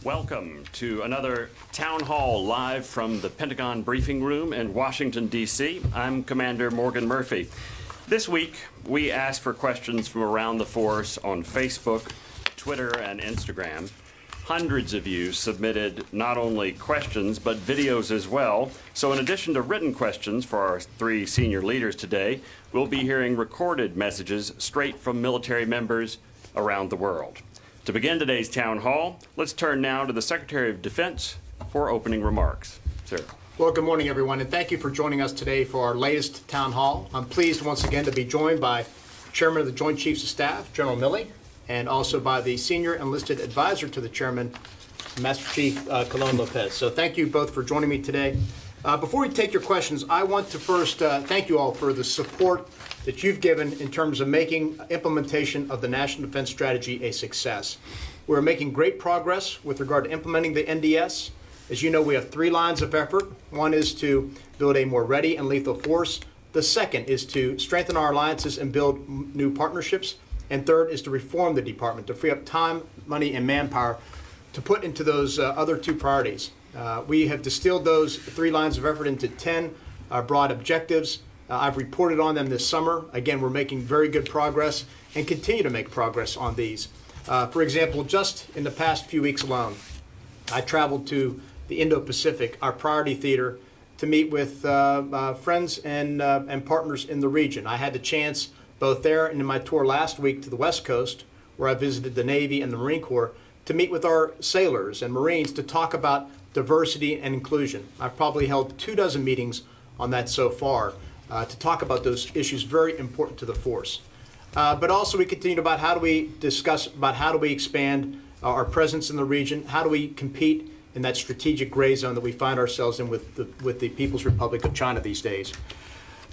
Welcome to another Town Hall live from the Pentagon briefing room in Washington, D.C. I'm Commander Morgan Murphy. This week, we asked for questions from around the force on Facebook, Twitter, and Instagram. Hundreds of you submitted not only questions, but videos as well. So in addition to written questions for our three senior leaders today, we'll be hearing recorded messages straight from military members around the world. To begin today's town hall, let's turn now to the Secretary of Defense for opening remarks. Sir. Well, good morning, everyone, and thank you for joining us today for our latest town hall. I'm pleased once again to be joined by Chairman of the Joint Chiefs of Staff, General Milley, and also by the Senior Enlisted Advisor to the Chairman, Master Chief Colón-López. So thank you both for joining me today. Before we take your questions, I want to first thank you all for the support that you've given in terms of making implementation of the National Defense Strategy a success. We're making great progress with regard to implementing the NDS. As you know, we have three lines of effort. One is to build a more ready and lethal force. The second is to strengthen our alliances and build new partnerships. And third is to reform the department, to free up time, money, and manpower to put into those other two priorities. We have distilled those three lines of effort into 10 broad objectives. I've reported on them this summer. Again, we're making very good progress and continue to make progress on these. For example, just in the past few weeks alone, I traveled to the Indo-Pacific, our priority theater, to meet with friends and partners in the region. I had the chance both there and in my tour last week to the West Coast, where I visited the Navy and the Marine Corps, to meet with our sailors and Marines to talk about diversity and inclusion. I've probably held 24 meetings on that so far to talk about those issues very important to the force. But also we continue about how do we discuss about how do we expand our presence in the region, how do we compete in that strategic gray zone that we find ourselves in with the People's Republic of China these days.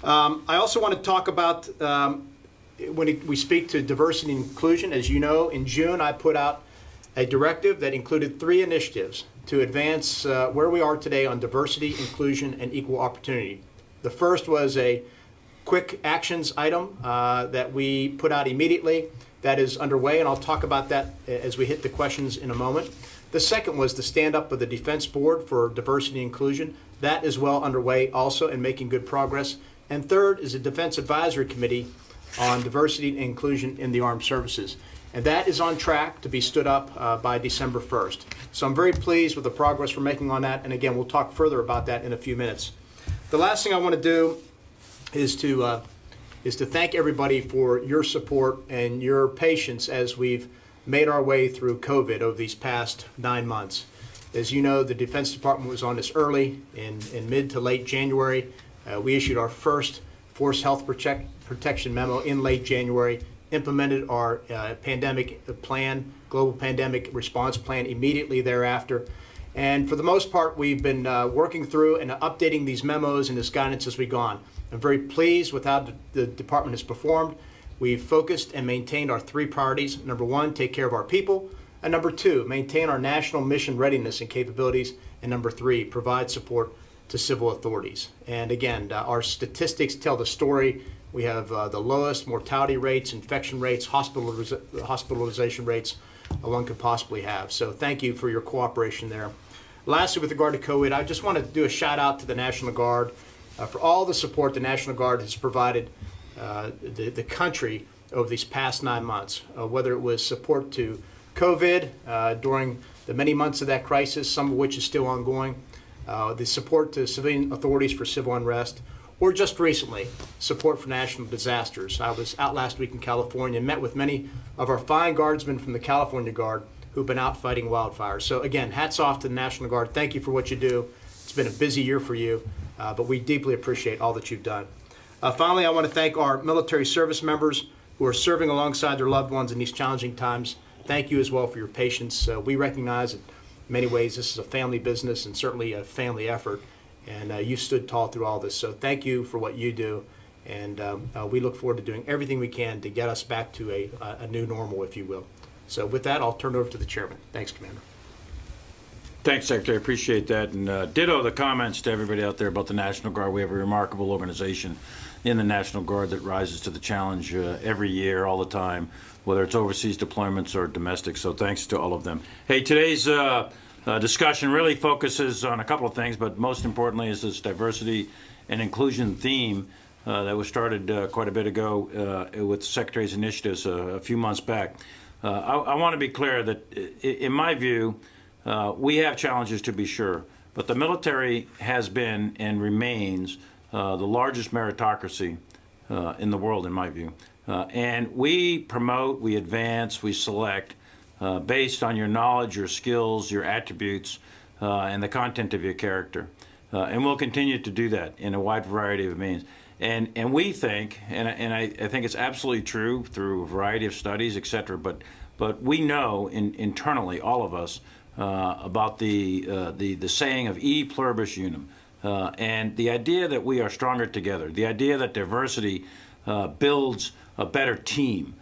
I also want to talk about when we speak to diversity and inclusion. As you know, in June I put out a directive that included 3 initiatives to advance where we are today on diversity, inclusion, and equal opportunity. The first was a quick actions item that we put out immediately. That is underway, and I'll talk about that as we hit the questions in a moment. The second was the stand-up of the Defense Board for Diversity and Inclusion. That is well underway also and making good progress. And third is a Defense Advisory Committee on Diversity and Inclusion in the Armed Services. And that is on track to be stood up by December 1st. So I'm very pleased with the progress we're making on that. And again, we'll talk further about that in a few minutes. The last thing I want to do is to thank everybody for your support and your patience as we've made our way through COVID over these past 9 months. As you know, the Defense Department was on this early in mid to late January. We issued our first Force Health Protection Memo in late January, implemented our pandemic plan, global pandemic response plan immediately thereafter. And for the most part, we've been working through and updating these memos and this guidance as we've gone. I'm very pleased with how the department has performed. We've focused and maintained our 3 priorities. Number 1, take care of our people. And number 2, maintain our national mission readiness and capabilities. And number 3, provide support to civil authorities. And again, our statistics tell the story. We have the lowest mortality rates, infection rates, hospitalization rates one could possibly have. So thank you for your cooperation there. Lastly, with regard to COVID, I just want to do a shout out to the National Guard for all the support the National Guard has provided the country over these past 9 months, whether it was support to COVID during the many months of that crisis, some of which is still ongoing, the support to civilian authorities for civil unrest, or just recently, support for national disasters. I was out last week in California and met with many of our fine guardsmen from the California Guard who've been out fighting wildfires. So again, hats off to the National Guard. Thank you for what you do. It's been a busy year for you, but we deeply appreciate all that you've done. Finally, I want to thank our military service members who are serving alongside their loved ones in these challenging times. Thank you as well for your patience. We recognize in many ways this is a family business and certainly a family effort, and you stood tall through all this. So thank you for what you do, and we look forward to doing everything we can to get us back to a new normal, if you will. So with that, I'll turn it over to the chairman. Thanks, Commander. Thanks, Secretary. Appreciate that. And ditto the comments to everybody out there about the National Guard. We have a remarkable organization in the National Guard that rises to the challenge every year, all the time, whether it's overseas deployments or domestic. So thanks to all of them. Hey, today's discussion really focuses on a couple of things, but most importantly is this diversity and inclusion theme that was started quite a bit ago with the Secretary's initiatives a few months back. I want to be clear that, in my view, we have challenges to be sure, but the military has been and remains the largest meritocracy in the world, in my view. And we promote, we advance, we select based on your knowledge, your skills, your attributes, and the content of your character. And we'll continue to do that in a wide variety of means. And we think, and I think it's absolutely true through a variety of studies, et cetera, but we know internally, all of us, about the saying of e pluribus unum, and the idea that we are stronger together, the idea that diversity builds a better team.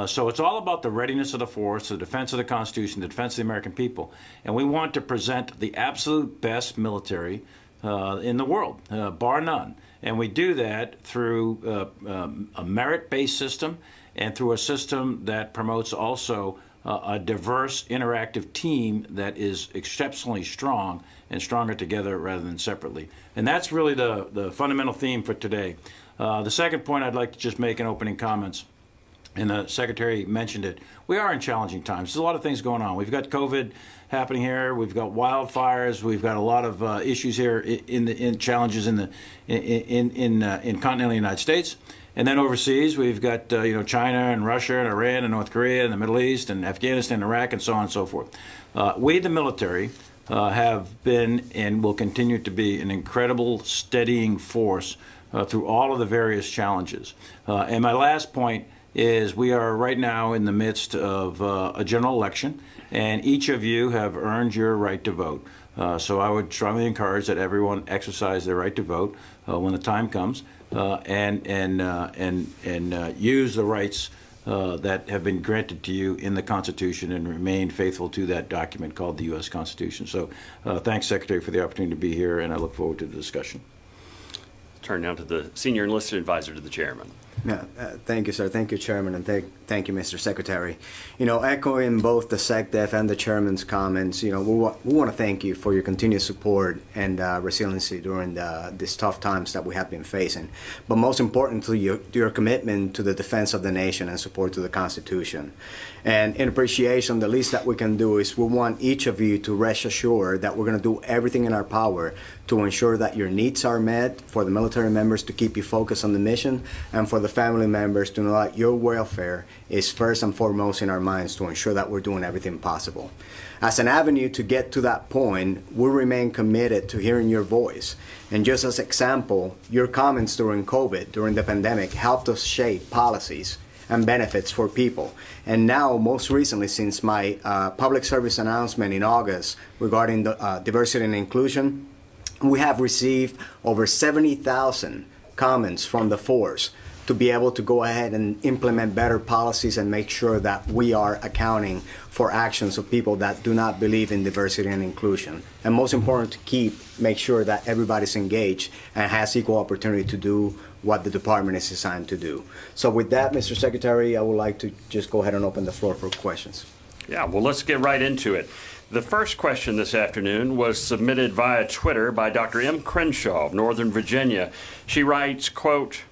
So it's all about the readiness of the force, the defense of the Constitution, the defense of the American people, and we want to present the absolute best military in the world, bar none. And we do that through a merit-based system and through a system that promotes also a diverse, interactive team that is exceptionally strong and stronger together rather than separately. And that's really the fundamental theme for today. The second point I'd like to just make in opening comments, and the Secretary mentioned it, we are in challenging times. There's a lot of things going on. We've got COVID happening here. We've got wildfires. We've got a lot of issues here in challenges in continental United States. And then overseas, we've got China and Russia and Iran and North Korea and the Middle East and Afghanistan, Iraq, and so on and so forth. We, the military, have been and will continue to be an incredible steadying force through all of the various challenges. And my last point is we are right now in the midst of a general election, and each of you have earned your right to vote. So I would strongly encourage that everyone exercise their right to vote when the time comes, and use the rights that have been granted to you in the Constitution and remain faithful to that document called the U.S. Constitution. So thanks, Secretary, for the opportunity to be here, and I look forward to the discussion. Turn now to the Senior Enlisted Advisor to the Chairman. Thank you, sir. Thank you, Chairman, and thank you, Mr. Secretary. Echoing both the SecDef and the Chairman's comments, we want to thank you for your continued support and resiliency during these tough times that we have been facing. But most importantly, your commitment to the defense of the nation and support to the Constitution. And in appreciation, the least that we can do is we want each of you to rest assured that we're going to do everything in our power to ensure that your needs are met, for the military members to keep you focused on the mission, and for the family members to know that your welfare is first and foremost in our minds to ensure that we're doing everything possible. As an avenue to get to that point, we remain committed to hearing your voice. And just as example, your comments during COVID, during the pandemic, helped us shape policies and benefits for people. And now, most recently, since my public service announcement in August regarding the, diversity and inclusion, we have received over 70,000 comments from the force to be able to go ahead and implement better policies and make sure that we are accounting for actions of people that do not believe in diversity and inclusion. And most important, to make sure that everybody's engaged and has equal opportunity to do what the department is assigned to do. So with that, Mr. Secretary, I would like to just go ahead and open the floor for questions. Yeah, well, let's get right into it. The first question this afternoon was submitted via Twitter by Dr. M. Crenshaw of Northern Virginia. She writes, quote,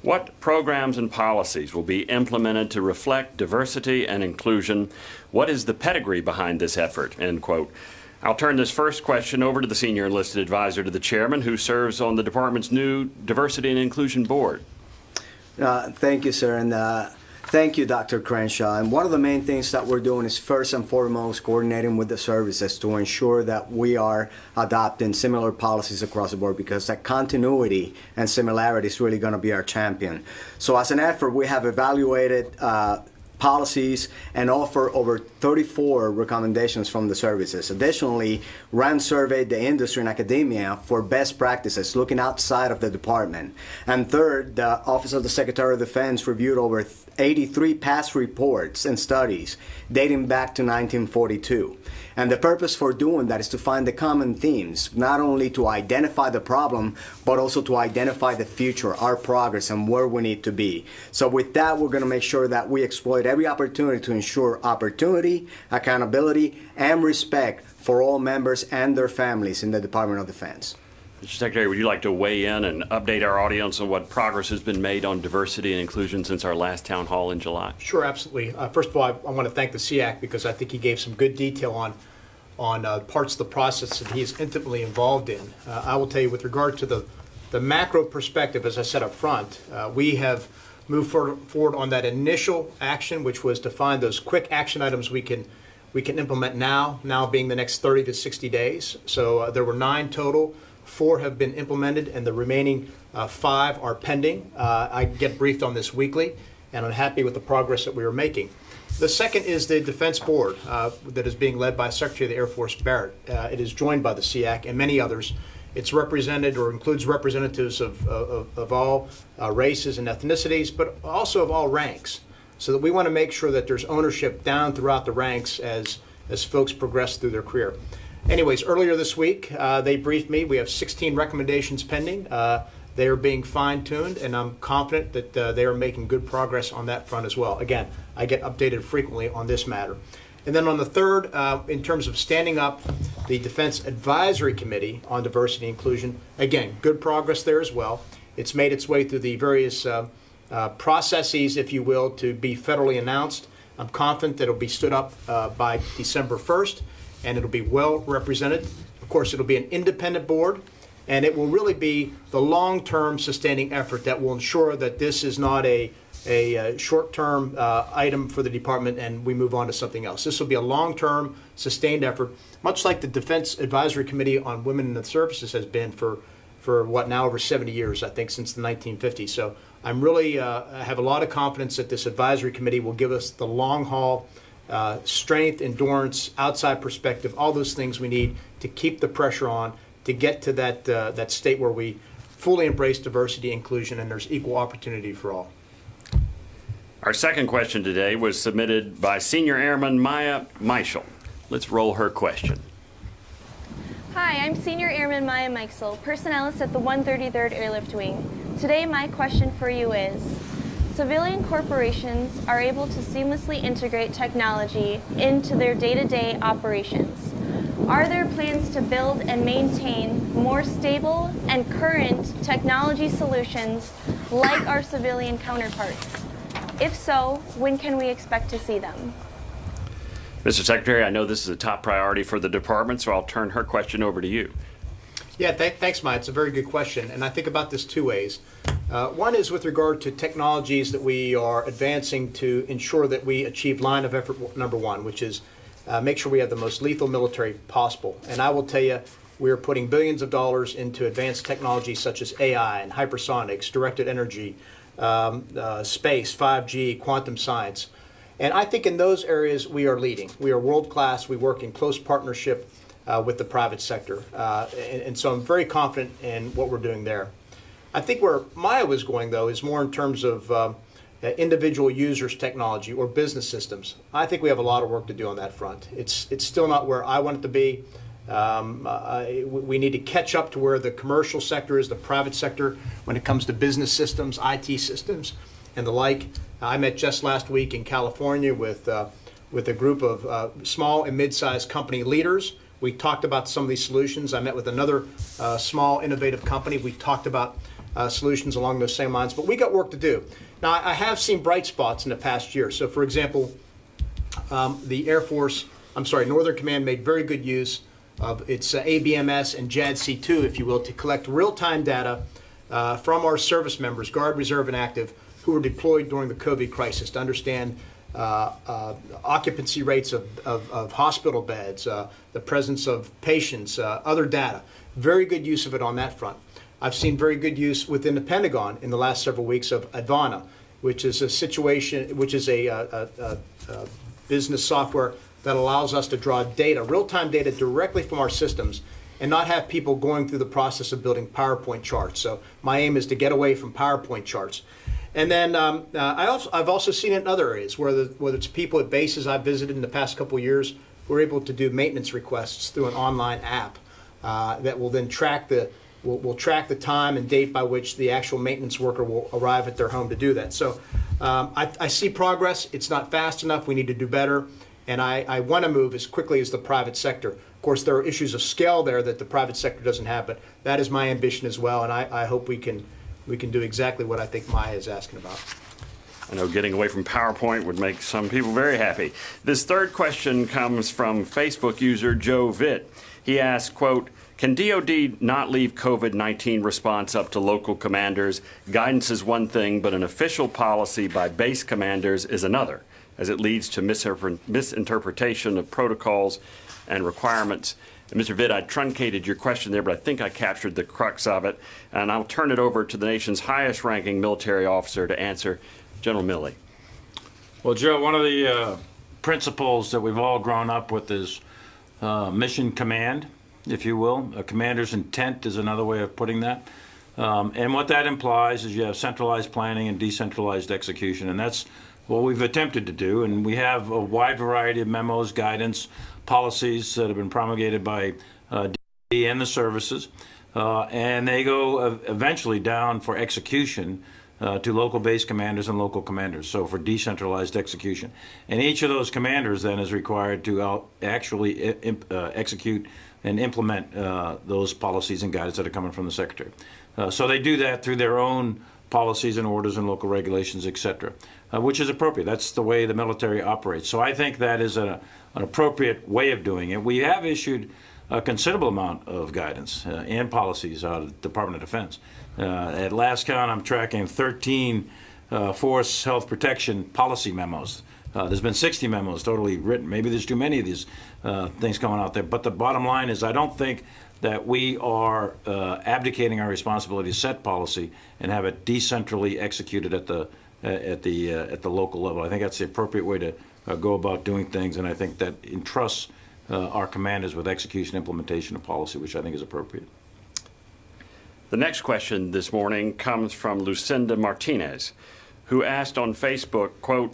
"What programs and policies will be implemented to reflect diversity and inclusion? What is the pedigree behind this effort?" End quote. I'll turn this first question over to the Senior Enlisted Advisor to the Chairman, who serves on the Department's new Diversity and Inclusion Board. Thank you, sir, and thank you, Dr. Crenshaw. And one of the main things that we're doing is first and foremost coordinating with the services to ensure that we are adopting similar policies across the board, because that continuity and similarity is really going to be our champion. So as an effort, we have evaluated policies and offer over 34 recommendations from the services. Additionally, RAND surveyed the industry and academia for best practices looking outside of the department. And third, the Office of the Secretary of Defense reviewed over 83 past reports and studies dating back to 1942. And the purpose for doing that is to find the common themes, not only to identify the problem, but also to identify the future, our progress, and where we need to be. So with that, we're going to make sure that we exploit every opportunity to ensure opportunity, accountability, and respect for all members and their families in the Department of Defense. Mr. Secretary, would you like to weigh in and update our audience on what progress has been made on diversity and inclusion since our last town hall in July? Sure, absolutely. First of all, I want to thank the SEAC because I think he gave some good detail on parts of the process that he is intimately involved in. I will tell you, with regard to the macro perspective, as I said up front, we have moved forward on that initial action, which was to find those quick action items we can implement now being the next 30 to 60 days. So there were 9 total. 4 have been implemented, and the remaining 5 are pending. I get briefed on this weekly, and I'm happy with the progress that we are making. The second is the Defense Board that is being led by Secretary of the Air Force Barrett. It is joined by the SEAC and many others. It's represented or includes representatives of all races and ethnicities, but also of all ranks, so that we want to make sure that there's ownership down throughout the ranks as folks progress through their career. Anyways, earlier this week, they briefed me. We have 16 recommendations pending. They are being fine-tuned, and I'm confident that they are making good progress on that front as well. Again, I get updated frequently on this matter. And then on the third, in terms of standing up the Defense Advisory Committee on Diversity and Inclusion, again, good progress there as well. It's made its way through the various processes, if you will, to be federally announced. I'm confident that it'll be stood up by December 1st, and it'll be well represented. Of course, it'll be an independent board, and it will really be the long-term sustaining effort that will ensure that this is not a short-term item for the department and we move on to something else. This will be a long-term sustained effort, much like the Defense Advisory Committee on Women in the Services has been for what, now over 70 years, I think, since the 1950s. So I'm really I have a lot of confidence that this advisory committee will give us the long haul strength, endurance, outside perspective, all those things we need to keep the pressure on to get to that state where we fully embrace diversity, inclusion, and there's equal opportunity for all. Our second question today was submitted by Senior Airman Maya Michel. Let's roll her question. Hi, I'm Senior Airman Maya Michel, personnelist at the 133rd Airlift Wing. Today my question for you is, civilian corporations are able to seamlessly integrate technology into their day-to-day operations. Are there plans to build and maintain more stable and current technology solutions like our civilian counterparts? If so, when can we expect to see them? Mr. Secretary, I know this is a top priority for the department, so I'll turn her question over to you. Yeah, thanks, Mike. It's a very good question, and I think about this 2 ways. One is with regard to technologies that we are advancing to ensure that we achieve line of effort number 1, which is make sure we have the most lethal military possible. And I will tell you, we are putting billions of dollars into advanced technologies such as AI and hypersonics, directed energy, space, 5G, quantum science. And I think in those areas we are leading. We are world-class. We work in close partnership with the private sector. And so I'm very confident in what we're doing there. I think where Maya was going, though, is more in terms of individual users' technology or business systems. I think we have a lot of work to do on that front. It's still not where I want it to be. We need to catch up to where the commercial sector is, the private sector, when it comes to business systems, IT systems, and the like. I met just last week in California with a group of small and mid-sized company leaders. We talked about some of these solutions. I met with another small, innovative company. We talked about solutions along those same lines, but we got work to do. Now, I have seen bright spots in the past year. So, for example, the Air Force, Northern Command made very good use of its ABMS and JADC2, if you will, to collect real-time data from our service members, Guard, Reserve, and Active, who were deployed during the COVID crisis to understand occupancy rates of hospital beds, the presence of patients, other data. Very good use of it on that front. I've seen very good use within the Pentagon in the last several weeks of Advana, which is a business software that allows us to draw data, real-time data directly from our systems and not have people going through the process of building PowerPoint charts. So my aim is to get away from PowerPoint charts. And then I've also seen it in other areas, whether it's people at bases I've visited in the past couple of years, we're able to do maintenance requests through an online app that will then track the time and date by which the actual maintenance worker will arrive at their home to do that. So I see progress. It's not fast enough. We need to do better. And I want to move as quickly as the private sector. Of course, there are issues of scale there that the private sector doesn't have, but that is my ambition as well. And I hope we can do exactly what I think Maya is asking about. I know getting away from PowerPoint would make some people very happy. This third question comes from Facebook user Joe Vitt. He asks, quote, "Can DOD not leave COVID-19 response up to local commanders? Guidance is one thing, but an official policy by base commanders is another, as it leads to misinterpretation of protocols and requirements." And Mr. Vitt, I truncated your question there, but I think I captured the crux of it. And I'll turn it over to the nation's highest ranking military officer to answer, General Milley. Well, Joe, one of the principles that we've all grown up with is mission command, if you will. A commander's intent is another way of putting that. And what that implies is you have centralized planning and decentralized execution, and that's what we've attempted to do. And we have a wide variety of memos, guidance, policies that have been promulgated by DOD and the services, and they go eventually down for execution to local base commanders and local commanders, so for decentralized execution. And each of those commanders then is required to actually execute and implement those policies and guidance that are coming from the Secretary. So they do that through their own policies and orders and local regulations, et cetera, which is appropriate. That's the way the military operates. So I think that is an appropriate way of doing it. We have issued a considerable amount of guidance and policies out of the Department of Defense. At last count, I'm tracking 13 force health protection policy memos. There's been 60 memos totally written. Maybe there's too many of these things coming out there. But the bottom line is I don't think that we are abdicating our responsibility to set policy and have it decentrally executed at the local level. I think that's the appropriate way to go about doing things, and I think that entrusts our commanders with execution implementation of policy, which I think is appropriate. The next question this morning comes from Lucinda Martinez, who asked on Facebook, quote,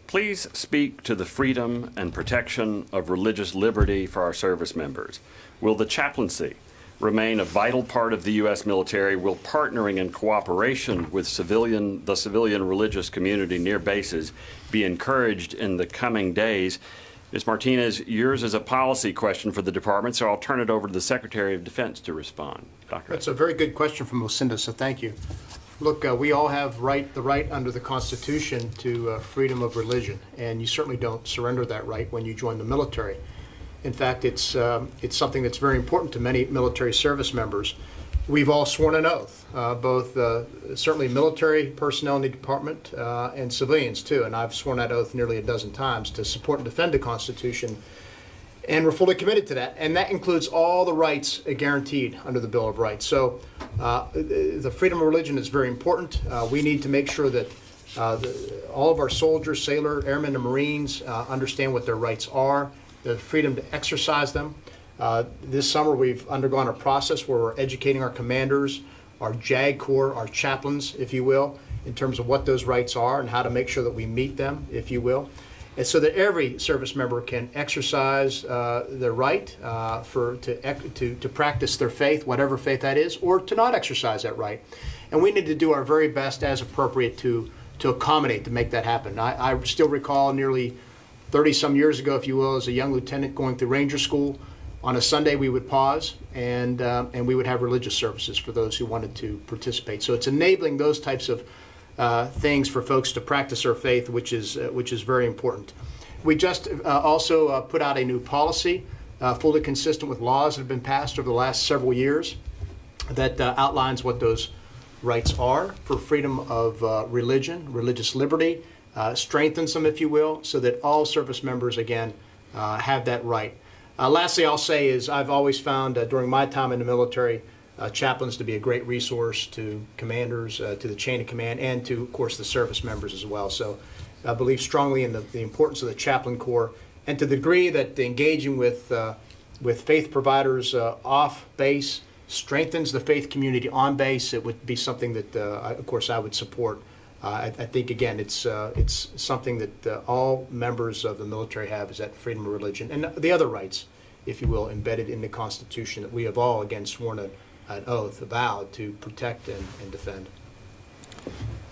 "Please speak to the freedom and protection of religious liberty for our service members. Will the chaplaincy remain a vital part of the U.S. military? Will partnering and cooperation with the civilian religious community near bases be encouraged in the coming days?" Ms. Martinez, yours is a policy question for the department, so I'll turn it over to the Secretary of Defense to respond. Dr. That's a very good question from Lucinda, so thank you. Look, we all have the right under the Constitution to freedom of religion, and you certainly don't surrender that right when you join the military. In fact, it's something that's very important to many military service members. We've all sworn an oath, both certainly military personnel in the department and civilians too, and I've sworn that oath nearly a dozen times to support and defend the Constitution, and we're fully committed to that, and that includes all the rights guaranteed under the Bill of Rights. So the freedom of religion is very important. We need to make sure that all of our soldiers, sailors, airmen, and Marines understand what their rights are, the freedom to exercise them. This summer we've undergone a process where we're educating our commanders, our JAG Corps, our chaplains, if you will, in terms of what those rights are and how to make sure that we meet them, if you will. And so that every service member can exercise their right to practice their faith, whatever faith that is, or to not exercise that right. And we need to do our very best as appropriate to accommodate, to make that happen. I still recall nearly 30-some years ago, if you will, as a young lieutenant going through Ranger School. On a Sunday, we would pause and we would have religious services for those who wanted to participate. So it's enabling those types of things for folks to practice their faith, which is very important. We just also put out a new policy, fully consistent with laws that have been passed over the last several years, that outlines what those rights are for freedom of religion, religious liberty, strengthens them, if you will, so that all service members, again, have that right. Lastly, I'll say is I've always found during my time in the military, chaplains to be a great resource to commanders, to the chain of command, and to, of course, the service members as well. So I believe strongly in the importance of the chaplain corps And to the degree that engaging with faith providers off base strengthens the faith community on base, it would be something that, of course, I would support. I think, again, it's something that all members of the military have, is that freedom of religion and the other rights, if you will, embedded in the Constitution that we have all, again, sworn an oath, a vow to protect and defend.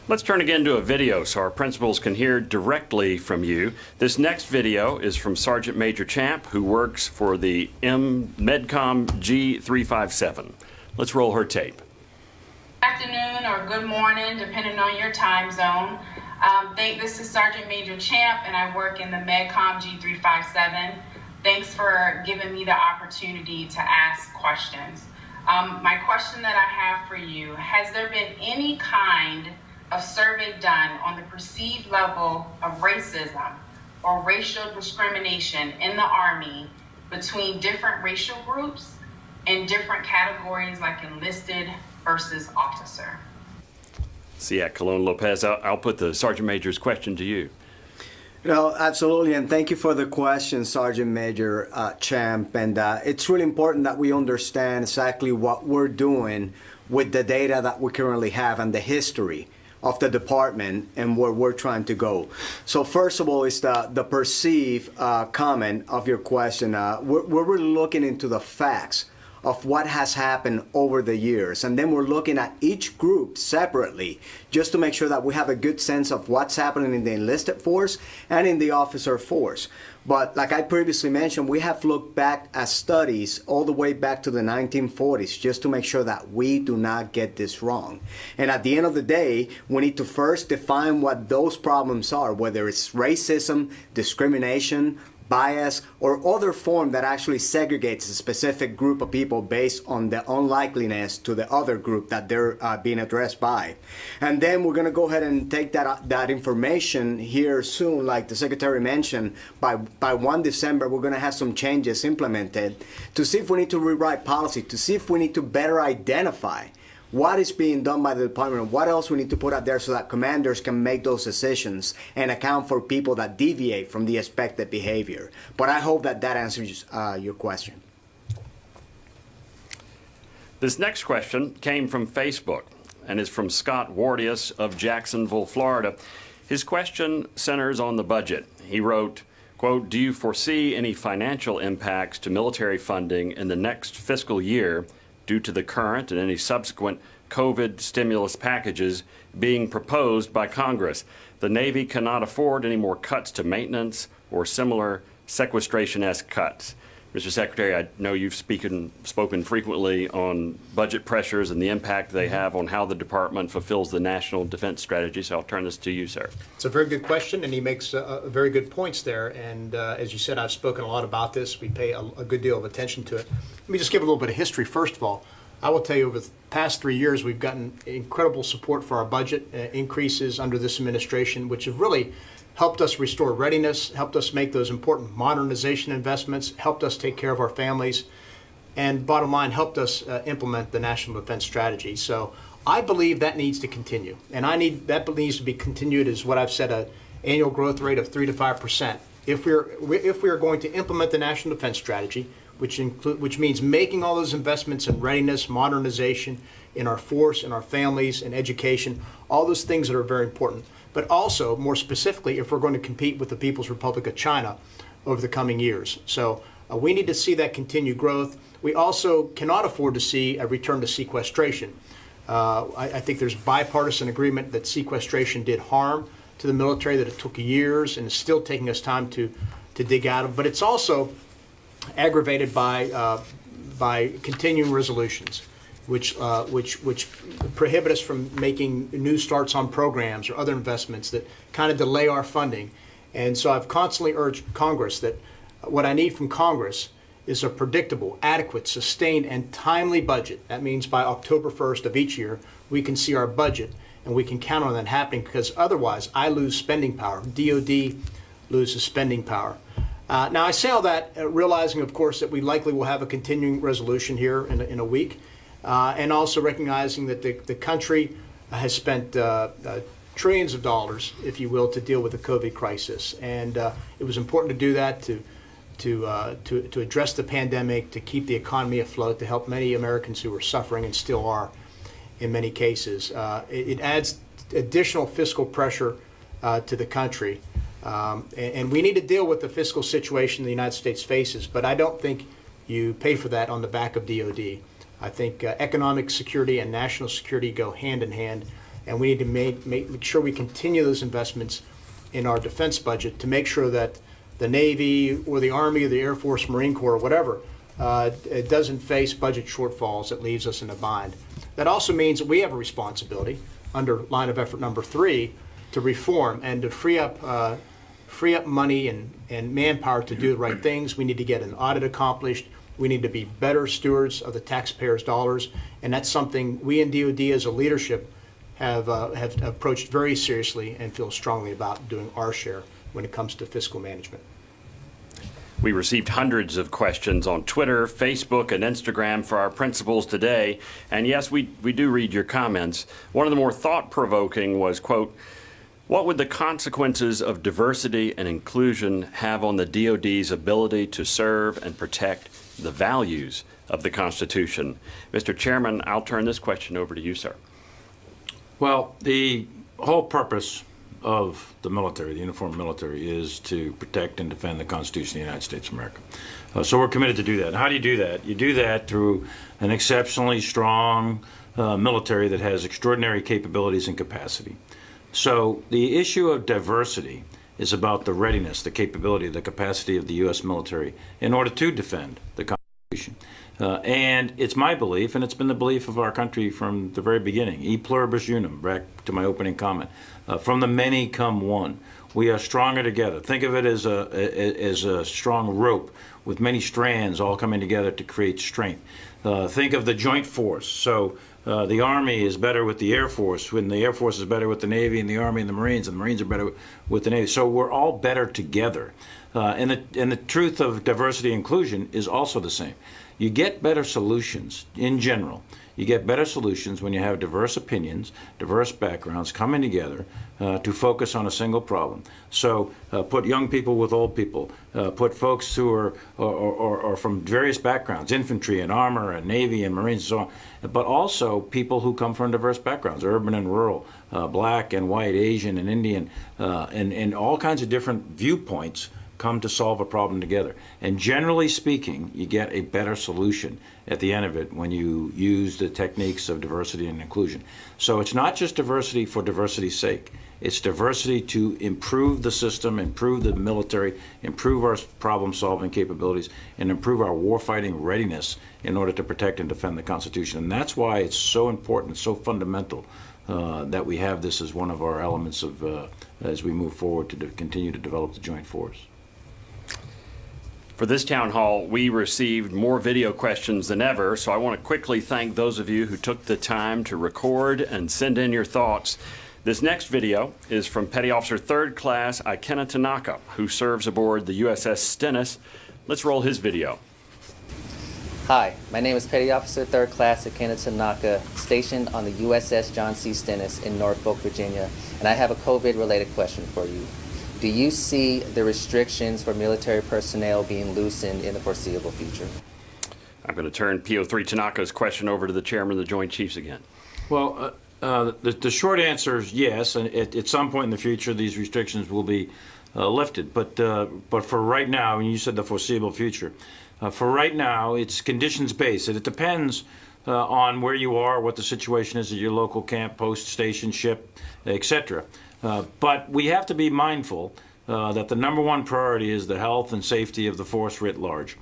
Let's turn again to a video so our principals can hear directly from you. This next video is from Sergeant Major Champ, who works for the Medcom G357. Let's roll her tape. Good afternoon or good morning, depending on your time zone. This is Sergeant Major Champ, and I work in the Medcom G357. Thanks for giving me the opportunity to ask questions. My question that I have for you, has there been any kind of survey done on the perceived level of racism or racial discrimination in the Army between different racial groups and different categories like enlisted versus officer? See, at Colón-López, I'll put the Sergeant Major's question to you. No, absolutely, and thank you for the question, Sergeant Major Champ. And it's really important that we understand exactly what we're doing with the data that we currently have and the history of the department and where we're trying to go. So first of all, is the perceived comment of your question. We're really looking into the facts of what has happened over the years, and then we're looking at each group separately just to make sure that we have a good sense of what's happening in the enlisted force and in the officer force. But like I previously mentioned, we have looked back at studies all the way back to the 1940s just to make sure that we do not get this wrong. And at the end of the day, we need to first define what those problems are, whether it's racism, discrimination, bias, or other form that actually segregates a specific group of people based on the unlikeliness to the other group that they're being addressed by. And then we're going to go ahead and take that information here soon, like the Secretary mentioned. By 1 December, we're going to have some changes implemented to see if we need to rewrite policy, to see if we need to better identify what is being done by the department, what else we need to put out there so that commanders can make those decisions and account for people that deviate from the expected behavior. But I hope that answers your question. This next question came from Facebook and is from Scott Wardius of Jacksonville, Florida. His question centers on the budget. He wrote, quote, "Do you foresee any financial impacts to military funding in the next fiscal year due to the current and any subsequent COVID stimulus packages being proposed by Congress? The Navy cannot afford any more cuts to maintenance or similar sequestration-esque cuts." Mr. Secretary, I know you've spoken frequently on budget pressures and the impact they have on how the department fulfills the national defense strategy, so I'll turn this to you, sir. It's a very good question, and he makes very good points there. And as you said, I've spoken a lot about this. We pay a good deal of attention to it. Let me just give a little bit of history. First of all, I will tell you, over the past 3 years, we've gotten incredible support for our budget increases under this administration, which have really helped us restore readiness, helped us make those important modernization investments, helped us take care of our families, and bottom line, helped us implement the National Defense Strategy. So I believe that needs to continue, and that needs to be continued as what I've said, an annual growth rate of 3 to 5%. If we are going to implement the National Defense Strategy, which means making all those investments in readiness, modernization, in our force, in our families, in education, all those things that are very important. But also, more specifically, if we're going to compete with the People's Republic of China over the coming years. So we need to see that continued growth. We also cannot afford to see a return to sequestration. I think there's bipartisan agreement that sequestration did harm to the military, that it took years and is still taking us time to dig out of. But it's also aggravated by continuing resolutions, which prohibit us from making new starts on programs or other investments that kind of delay our funding. And so I've constantly urged Congress that what I need from Congress is a predictable, adequate, sustained, and timely budget. That means by October 1st of each year, we can see our budget and we can count on that happening, because otherwise I lose spending power. DOD loses spending power. Now, I say all that realizing, of course, that we likely will have a continuing resolution here in a week, and also recognizing that the country has spent trillions of dollars, if you will, to deal with the COVID crisis. And it was important to do that to address the pandemic, to keep the economy afloat, to help many Americans who were suffering and still are in many cases. It adds additional fiscal pressure to the country. And we need to deal with the fiscal situation the United States faces, but I don't think you pay for that on the back of DOD. I think economic security and national security go hand in hand, and we need to make sure we continue those investments in our defense budget to make sure that the Navy or the Army or the Air Force, Marine Corps, or whatever, it doesn't face budget shortfalls that leaves us in a bind. That also means that we have a responsibility under line of effort number 3 to reform and to free up money and manpower to do the right things. We need to get an audit accomplished. We need to be better stewards of the taxpayers' dollars, and that's something we in DOD as a leadership have approached very seriously and feel strongly about doing our share when it comes to fiscal management. We received hundreds of questions on Twitter, Facebook, and Instagram for our principals today. And yes, we do read your comments. One of the more thought-provoking was, quote, what would the consequences of diversity and inclusion have on the DOD's ability to serve and protect the values of the Constitution? Mr. Chairman, I'll turn this question over to you, sir. Well, the whole purpose of the military, the uniformed military, is to protect and defend the Constitution of the United States of America. So we're committed to do that. And how do you do that? You do that through an exceptionally strong military that has extraordinary capabilities and capacity. So the issue of diversity is about the readiness, the capability, the capacity of the U.S. military in order to defend the Constitution. And it's my belief, and it's been the belief of our country from the very beginning, e pluribus unum, back to my opening comment, from the many come one. We are stronger together. Think of it as a strong rope with many strands all coming together to create strength. Think of the joint force. So the Army is better with the Air Force, when the Air Force is better with the Navy, and the Army and the Marines are better with the Navy. So we're all better together. And the truth of diversity and inclusion is also the same. You get better solutions in general. You get better solutions when you have diverse opinions, diverse backgrounds coming together to focus on a single problem. So put young people with old people, put folks who are from various backgrounds, infantry and armor and Navy and Marines and so on, but also people who come from diverse backgrounds, urban and rural, black and white, Asian and Indian, and all kinds of different viewpoints come to solve a problem together. And generally speaking, you get a better solution at the end of it when you use the techniques of diversity and inclusion. So it's not just diversity for diversity's sake. It's diversity to improve the system, improve the military, improve our problem-solving capabilities, and improve our warfighting readiness in order to protect and defend the Constitution. And that's why it's so important, so fundamental that we have this as one of our elements of as we move forward to continue to develop the joint force. For this town hall, we received more video questions than ever, so I want to quickly thank those of you who took the time to record and send in your thoughts. This next video is from Petty Officer 3rd Class Ikena Tanaka, who serves aboard the USS Stennis. Let's roll his video. Hi, my name is Petty Officer 3rd Class Ikena Tanaka, stationed on the USS John C. Stennis in Norfolk, Virginia, and I have a COVID-related question for you. Do you see the restrictions for military personnel being loosened in the foreseeable future? I'm going to turn PO3 Tanaka's question over to the Chairman of the Joint Chiefs again. Well, the short answer is yes, and at some point in the future, these restrictions will be lifted. But for right now, and you said the foreseeable future, for right now, it's conditions-based. It depends on where you are, what the situation is at your local camp, post, station, ship, etc. But we have to be mindful that the number one priority is the health and safety of the force writ large.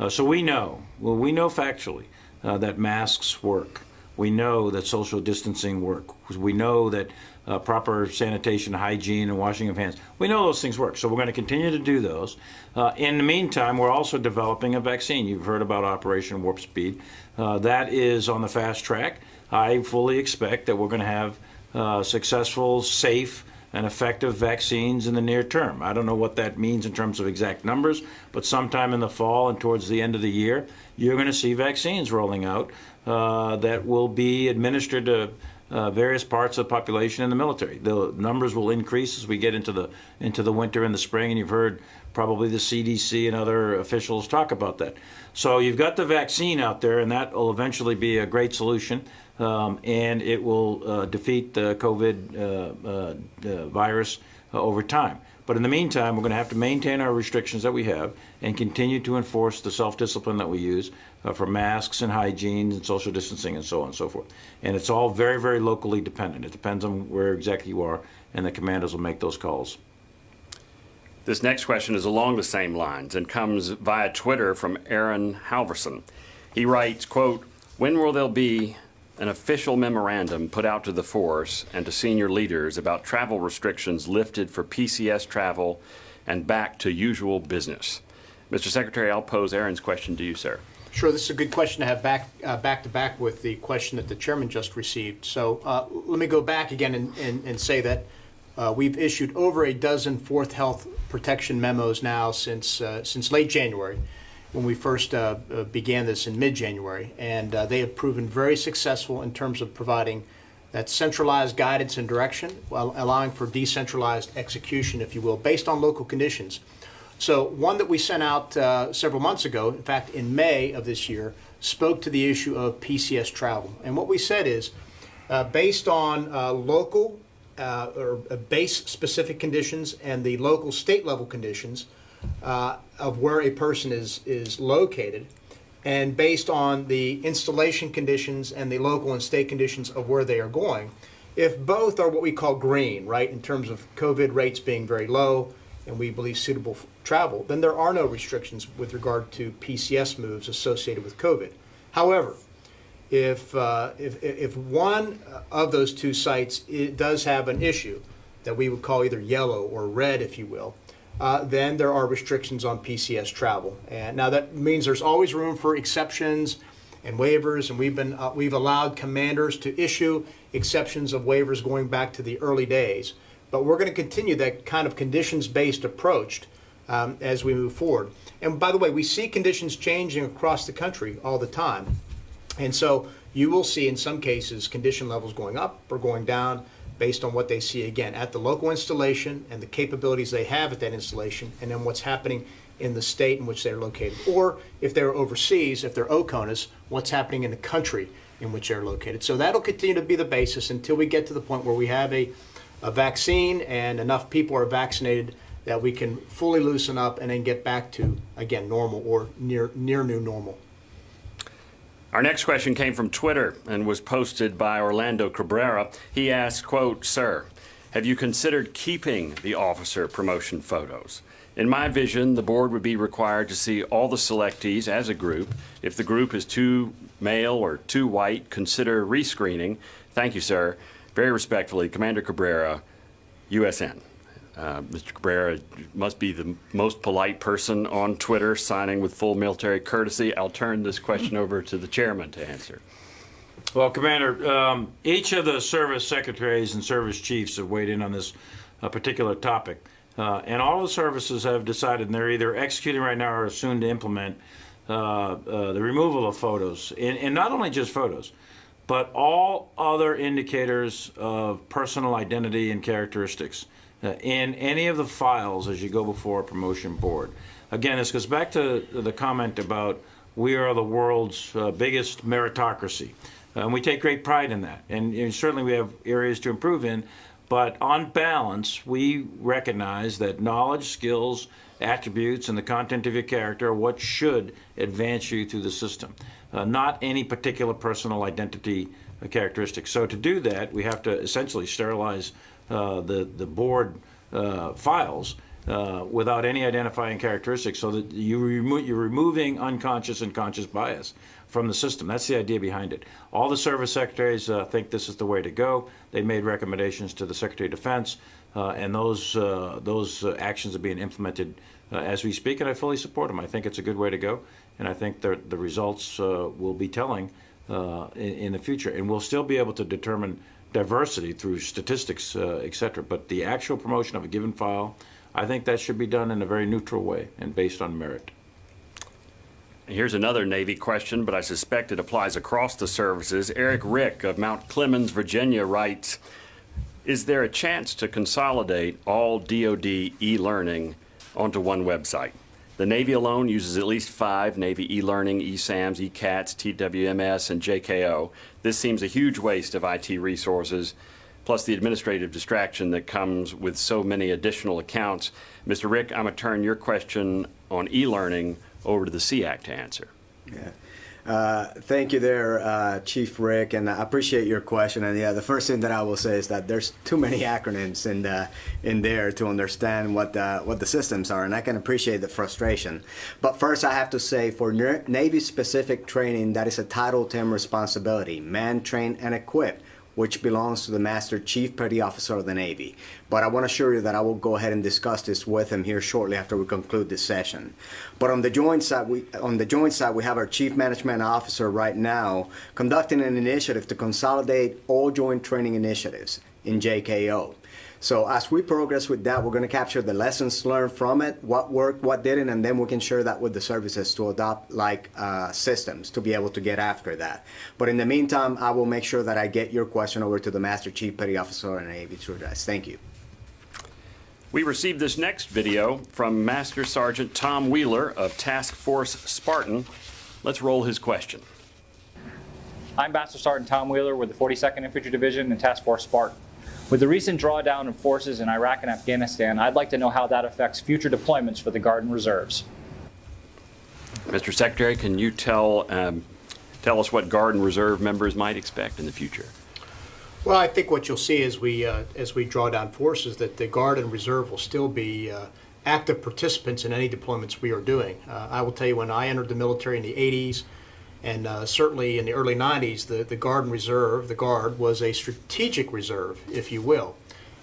So we know factually that masks work. We know that social distancing works. We know that proper sanitation, hygiene, and washing of hands. We know those things work, so we're going to continue to do those. In the meantime, we're also developing a vaccine. You've heard about Operation Warp Speed. That is on the fast track. I fully expect that we're going to have successful, safe, and effective vaccines in the near term. I don't know what that means in terms of exact numbers, but sometime in the fall and towards the end of the year, you're going to see vaccines rolling out that will be administered to various parts of the population in the military. The numbers will increase as we get into the winter and the spring, and you've heard probably the CDC and other officials talk about that. So you've got the vaccine out there, and that will eventually be a great solution, and it will defeat the COVID virus over time. But in the meantime, we're going to have to maintain our restrictions that we have and continue to enforce the self-discipline that we use for masks and hygiene and social distancing and so on and so forth. And it's all very, very locally dependent. It depends on where exactly you are, and the commanders will make those calls. This next question is along the same lines and comes via Twitter from Aaron Halverson. He writes, quote, "When will there be an official memorandum put out to the force and to senior leaders about travel restrictions lifted for PCS travel and back to usual business?" Mr. Secretary, I'll pose Aaron's question to you, sir. Sure, this is a good question to have back to back with the question that the chairman just received. So let me go back again and say that we've issued over a dozen fourth health protection memos now since late January, when we first began this in mid-January, and they have proven very successful in terms of providing that centralized guidance and direction while allowing for decentralized execution, if you will, based on local conditions. So one that we sent out several months ago, in fact in May of this year, spoke to the issue of PCS travel. And what we said is, based on local or base-specific conditions and the local state level conditions of where a person is located, and based on the installation conditions and the local and state conditions of where they are going, if both are what we call green, right, in terms of COVID rates being very low and we believe suitable for travel, then there are no restrictions with regard to PCS moves associated with COVID. However, if one of those two sites does have an issue that we would call either yellow or red, if you will, then there are restrictions on PCS travel. And now that means there's always room for exceptions and waivers, and we've allowed commanders to issue exceptions of waivers going back to the early days. But we're going to continue that kind of conditions-based approach as we move forward. And by the way, we see conditions changing across the country all the time. And so you will see in some cases condition levels going up or going down based on what they see, again, at the local installation and the capabilities they have at that installation, and then what's happening in the state in which they're located. Or if they're overseas, if they're OCONUS, what's happening in the country in which they're located. So that'll continue to be the basis until we get to the point where we have a vaccine and enough people are vaccinated that we can fully loosen up and then get back to, again, normal or near new normal. Our next question came from Twitter and was posted by Orlando Cabrera. He asked, quote, "Sir, have you considered keeping the officer promotion photos? In my vision, the board would be required to see all the selectees as a group. If the group is too male or too white, consider rescreening. Thank you, sir. Very respectfully, Commander Cabrera, USN." Mr. Cabrera must be the most polite person on Twitter, signing with full military courtesy. I'll turn this question over to the chairman to answer. Well, Commander, each of the service secretaries and service chiefs have weighed in on this particular topic. And all the services have decided, and they're either executing right now or soon to implement, the removal of photos. And not only just photos, but all other indicators of personal identity and characteristics in any of the files as you go before a promotion board. Again, this goes back to the comment about we are the world's biggest meritocracy. And we take great pride in that. And certainly we have areas to improve in. But on balance, we recognize that knowledge, skills, attributes, and the content of your character are what should advance you through the system, not any particular personal identity characteristics. So to do that, we have to essentially sterilize the board files without any identifying characteristics, so that you're removing unconscious and conscious bias from the system. That's the idea behind it. All the service secretaries think this is the way to go. They made recommendations to the Secretary of Defense, and those actions are being implemented as we speak, and I fully support them. I think it's a good way to go, and I think the results will be telling in the future, and we'll still be able to determine diversity through statistics, et cetera. But the actual promotion of a given file, I think that should be done in a very neutral way and based on merit. Here's another Navy question, but I suspect it applies across the services. Eric Rick of Mount Clemens, Virginia writes, is there a chance to consolidate all DOD e-learning onto one website? The Navy alone uses at least 5 Navy e-learning, eSAMs, eCATS, TWMS, and JKO. This seems a huge waste of IT resources, plus the administrative distraction that comes with so many additional accounts. Mr. Rick, I'm going to turn your question on e-learning over to the SEAC to answer. Yeah. Thank you there, Chief Rick, and I appreciate your question. And yeah, the first thing that I will say is that there's too many acronyms in there to understand what the systems are, and I can appreciate the frustration. But first, I have to say, for Navy-specific training, that is a Title 10 responsibility: man, train, and equip, which belongs to the Master Chief Petty Officer of the Navy. But I want to assure you that I will go ahead and discuss this with him here shortly after we conclude this session. But on the joint side, we have our Chief Management Officer right now conducting an initiative to consolidate all joint training initiatives in JKO. So as we progress with that, we're going to capture the lessons learned from it, what worked, what didn't, and then we can share that with the services to adopt systems to be able to get after that. But in the meantime, I will make sure that I get your question over to the Master Chief Petty Officer and Navy to address. Thank you. We received this next video from Master Sergeant Tom Wheeler of Task Force Spartan. Let's roll his question. I'm Master Sergeant Tom Wheeler with the 42nd Infantry Division and Task Force Spartan. With the recent drawdown of forces in Iraq and Afghanistan, I'd like to know how that affects future deployments for the Guard and Reserves. Mr. Secretary, can you tell us what Guard and Reserve members might expect in the future? Well, I think what you'll see as we draw down forces, that the Guard and Reserve will still be active participants in any deployments we are doing. I will tell you, when I entered the military in the 80s, and certainly in the early 90s, the Guard and Reserve, the Guard, was a strategic reserve, if you will.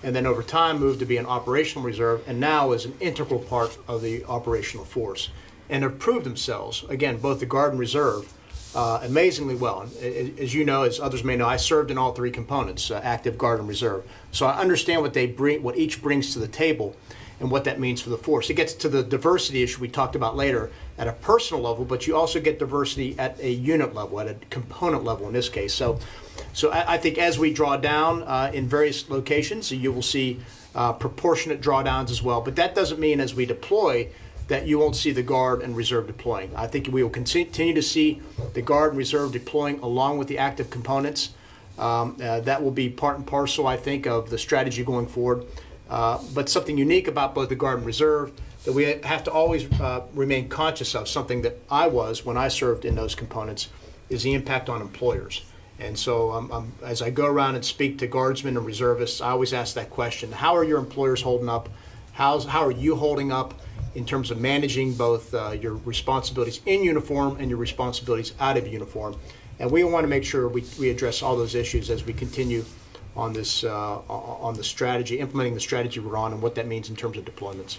And then over time moved to be an operational reserve, and now is an integral part of the operational force. And have proved themselves, again, both the Guard and Reserve, amazingly well. And as you know, as others may know, I served in all 3 components, active, Guard, and Reserve. So I understand what they bring, what each brings to the table, and what that means for the force. It gets to the diversity issue we talked about later at a personal level, but you also get diversity at a unit level, at a component level in this case. So I think as we draw down in various locations, you will see proportionate drawdowns as well. But that doesn't mean as we deploy that you won't see the Guard and Reserve deploying. I think we will continue to see the Guard and Reserve deploying along with the active components. That will be part and parcel, I think, of the strategy going forward. But something unique about both the Guard and Reserve that we have to always remain conscious of, something that I was when I served in those components, is the impact on employers. And so as I go around and speak to Guardsmen and Reservists, I always ask that question: how are your employers holding up? How are you holding up in terms of managing both your responsibilities in uniform and your responsibilities out of uniform? And we want to make sure we address all those issues as we continue on this on the strategy, implementing the strategy we're on, and what that means in terms of deployments.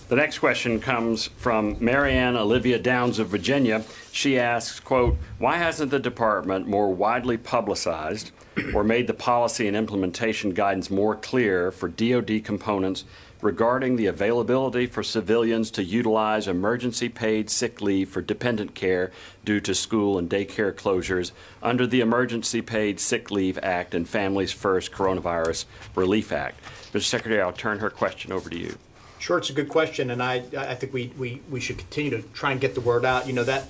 The next question comes from Marianne Olivia Downs of Virginia. She asks, quote, why hasn't the department more widely publicized or made the policy and implementation guidance more clear for DOD components regarding the availability for civilians to utilize emergency paid sick leave for dependent care due to school and daycare closures under the Emergency Paid Sick Leave Act and Families First Coronavirus Relief Act? Mr. Secretary, I'll turn her question over to you. Sure, it's a good question, and I think we should continue to try and get the word out. You know, that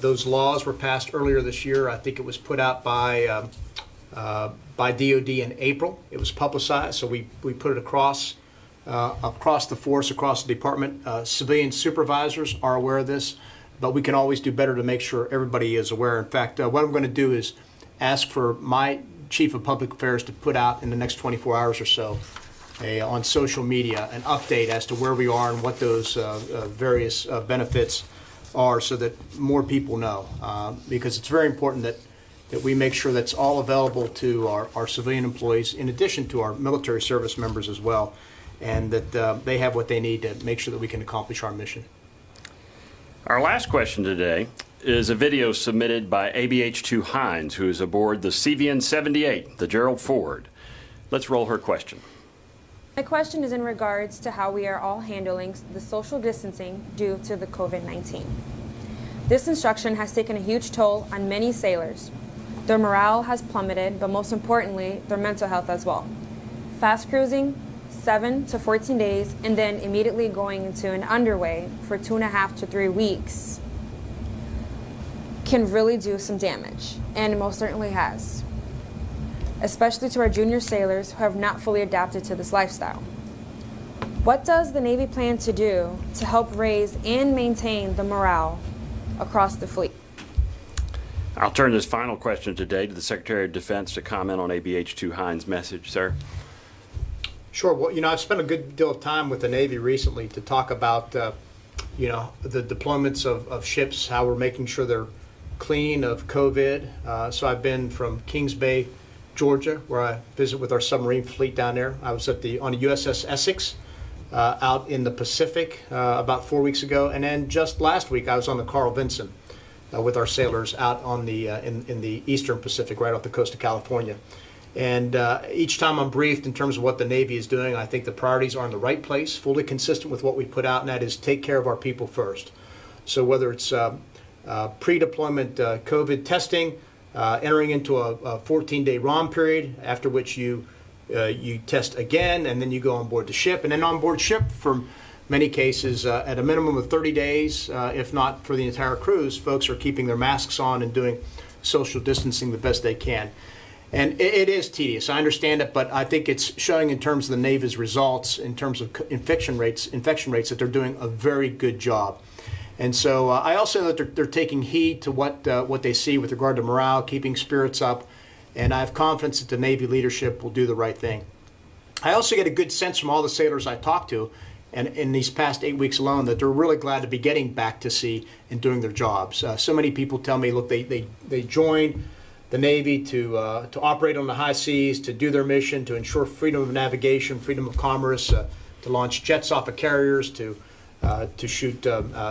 those laws were passed earlier this year. I think it was put out by DOD in April. It was publicized, so we put it across the force, across the department. Civilian supervisors are aware of this, but we can always do better to make sure everybody is aware. In fact, what I'm going to do is ask for my Chief of Public Affairs to put out in the next 24 hours or so on social media an update as to where we are and what those various benefits are, so that more people know. Because it's very important that we make sure that's all available to our civilian employees, in addition to our military service members as well, and that they have what they need to make sure that we can accomplish our mission. Our last question today is a video submitted by ABH-2 Hines, who is aboard the CVN 78, the Gerald Ford. Let's roll her question. My question is in regards to how we are all handling the social distancing due to the COVID-19. This instruction has taken a huge toll on many sailors. Their morale has plummeted, but most importantly, their mental health as well. Fast cruising, 7 to 14 days, and then immediately going into an underway for 2.5 to 3 weeks can really do some damage, and it most certainly has, especially to our junior sailors who have not fully adapted to this lifestyle. What does the Navy plan to do to help raise and maintain the morale across the fleet? I'll turn this final question today to the Secretary of Defense to comment on ABH-2 Hines' message, sir. Sure. Well, I've spent a good deal of time with the Navy recently to talk about, the deployments of ships, how we're making sure they're clean of COVID. So I've been from Kings Bay, Georgia, where I visit with our submarine fleet down there. I was on the USS Essex out in the Pacific about 4 weeks ago, and then just last week I was on the Carl Vinson with our sailors out on the in the Eastern Pacific, right off the coast of California. And each time I'm briefed in terms of what the Navy is doing, I think the priorities are in the right place, fully consistent with what we put out, and that is take care of our people first. So whether it's pre-deployment COVID testing, entering into a 14-day ROM period, after which you test again, and then you go on board the ship. And then on board ship, for many cases, at a minimum of 30 days, if not for the entire cruise, folks are keeping their masks on and doing social distancing the best they can. And it is tedious, I understand it, but I think it's showing in terms of the Navy's results, in terms of infection rates, that they're doing a very good job. And so I also know that they're taking heed to what they see with regard to morale, keeping spirits up, and I have confidence that the Navy leadership will do the right thing. I also get a good sense from all the sailors I talk to, and in these past 8 weeks alone, that they're really glad to be getting back to sea and doing their jobs. So many people tell me, look, they joined the Navy to operate on the high seas, to do their mission, to ensure freedom of navigation, freedom of commerce, to launch jets off of carriers, to shoot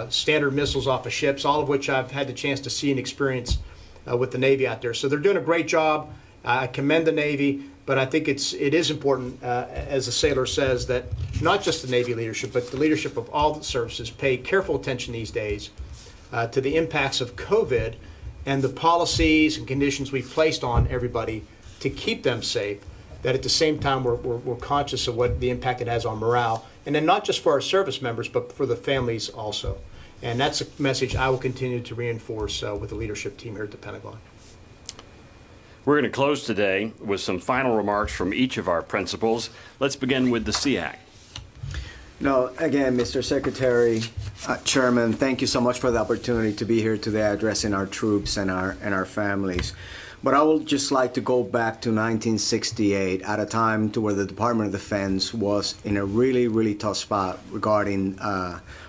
standard missiles off of ships, all of which I've had the chance to see and experience with the Navy out there. So they're doing a great job. I commend the Navy, but I think it is important, as the sailor says, that not just the Navy leadership, but the leadership of all the services pay careful attention these days to the impacts of COVID and the policies and conditions we've placed on everybody to keep them safe, that at the same time we're conscious of what the impact it has on morale, and then not just for our service members, but for the families also. And that's a message I will continue to reinforce with the leadership team here at the Pentagon. We're going to close today with some final remarks from each of our principals. Let's begin with the SEAC. No, again, Mr. Secretary, Chairman, thank you so much for the opportunity to be here today addressing our troops and our families. But I would just like to go back to 1968 at a time to where the Department of Defense was in a really, really tough spot regarding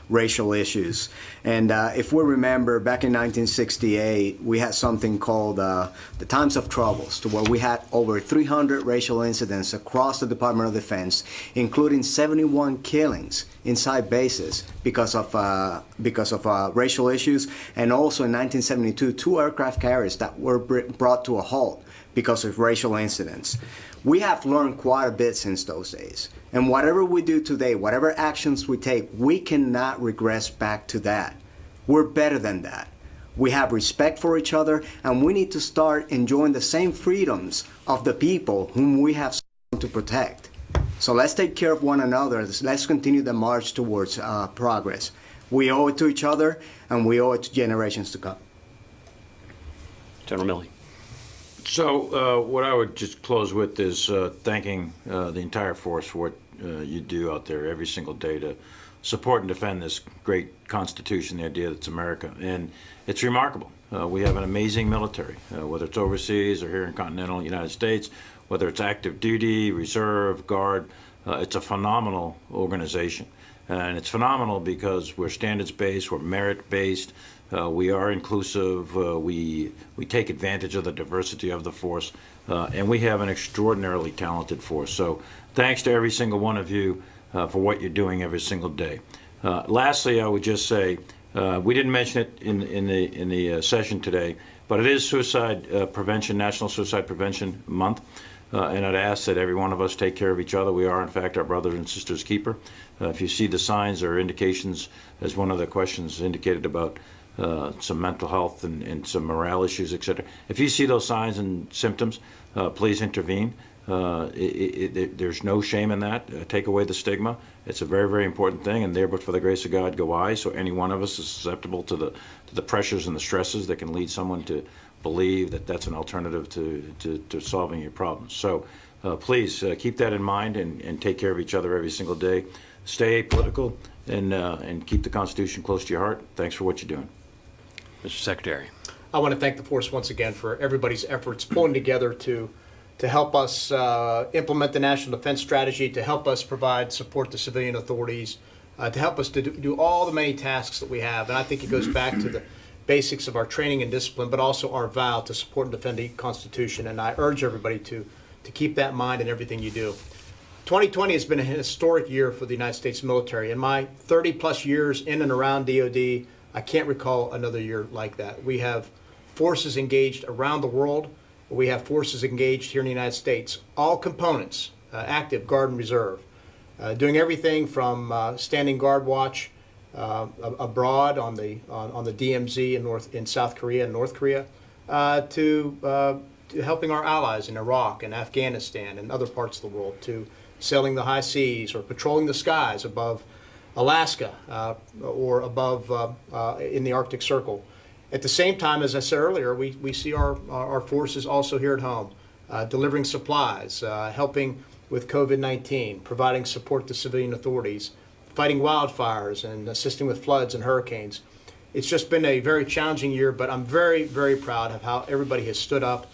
racial issues. And if we remember, back in 1968, we had something called the Times of Troubles, to where we had over 300 racial incidents across the Department of Defense, including 71 killings inside bases because of racial issues, and also in 1972, 2 aircraft carriers that were brought to a halt because of racial incidents. We have learned quite a bit since those days. And whatever we do today, whatever actions we take, we cannot regress back to that. We're better than that. We have respect for each other, and we need to start enjoying the same freedoms of the people whom we have sworn to protect. So let's take care of one another. Let's continue the march towards progress. We owe it to each other, and we owe it to generations to come. General Milley. So what I would just close with is thanking the entire force for what you do out there every single day to support and defend this great Constitution, the idea that it's America. And it's remarkable. We have an amazing military, whether it's overseas or here in continental United States, whether it's active duty, reserve, guard. It's a phenomenal organization. And it's phenomenal because we're standards-based, we're merit-based, we are inclusive, we take advantage of the diversity of the force, and we have an extraordinarily talented force. So thanks to every single one of you for what you're doing every single day. Lastly, I would just say, we didn't mention it in the session today, but it is Suicide Prevention, National Suicide Prevention Month. And I'd ask that every one of us take care of each other. We are, in fact, our brothers and sisters' keeper. If you see the signs or indications, as one of the questions indicated about some mental health and some morale issues, et cetera, if you see those signs and symptoms, please intervene. There's no shame in that. Take away the stigma. It's a very, very important thing, and there, but for the grace of God, go I. So any one of us is susceptible to the pressures and the stresses that can lead someone to believe that that's an alternative to solving your problems. So please keep that in mind and take care of each other every single day. Stay apolitical and keep the Constitution close to your heart. Thanks for what you're doing. Mr. Secretary. I want to thank the force once again for everybody's efforts pulling together to help us implement the National Defense Strategy, to help us provide support to civilian authorities, to help us to do all the many tasks that we have. And I think it goes back to the basics of our training and discipline, but also our vow to support and defend the Constitution. And I urge everybody to keep that in mind in everything you do. 2020 has been a historic year for the United States military. In my 30-plus years in and around DOD, I can't recall another year like that. We have forces engaged around the world. We have forces engaged here in the United States, all components, active, guard, and reserve, doing everything from standing guard watch abroad on the DMZ in South Korea and North Korea, to helping our allies in Iraq and Afghanistan and other parts of the world, to sailing the high seas or patrolling the skies above Alaska or above in the Arctic Circle. At the same time, as I said earlier, we see our forces also here at home, delivering supplies, helping with COVID-19, providing support to civilian authorities, fighting wildfires and assisting with floods and hurricanes. It's just been a very challenging year, but I'm very, very proud of how everybody has stood up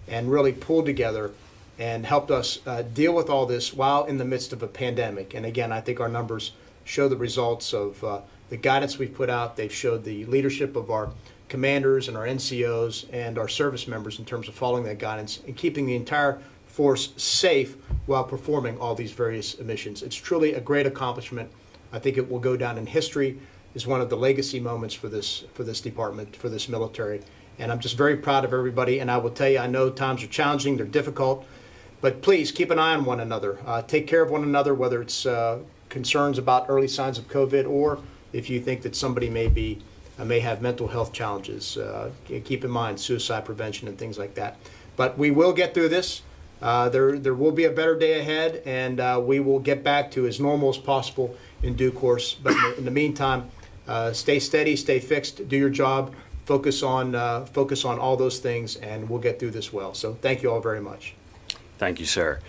and really pulled together and helped us deal with all this while in the midst of a pandemic. And again, I think our numbers show the results of the guidance we've put out. They've showed the leadership of our commanders and our NCOs and our service members in terms of following that guidance and keeping the entire force safe while performing all these various missions. It's truly a great accomplishment. I think it will go down in history as one of the legacy moments for this department, for this military. And I'm just very proud of everybody. And I will tell you, I know times are challenging, they're difficult, but please keep an eye on one another. Take care of one another, whether it's concerns about early signs of COVID or if you think that somebody may have mental health challenges. Keep in mind suicide prevention and things like that. But we will get through this. There will be a better day ahead, and we will get back to as normal as possible in due course. But in the meantime, stay steady, stay fixed, do your job, focus on all those things, and we'll get through this well. So thank you all very much. Thank you, sir.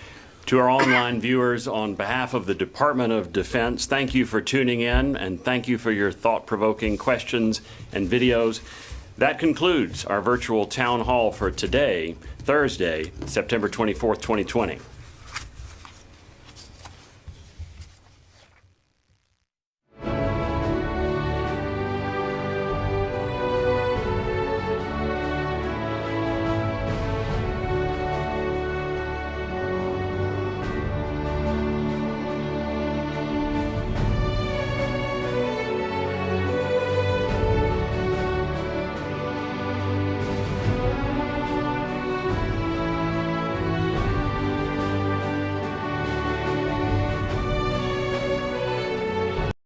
To our online viewers, on behalf of the Department of Defense, thank you for tuning in, and thank you for your thought-provoking questions and videos. That concludes our virtual town hall for today, Thursday, September 24th, 2020.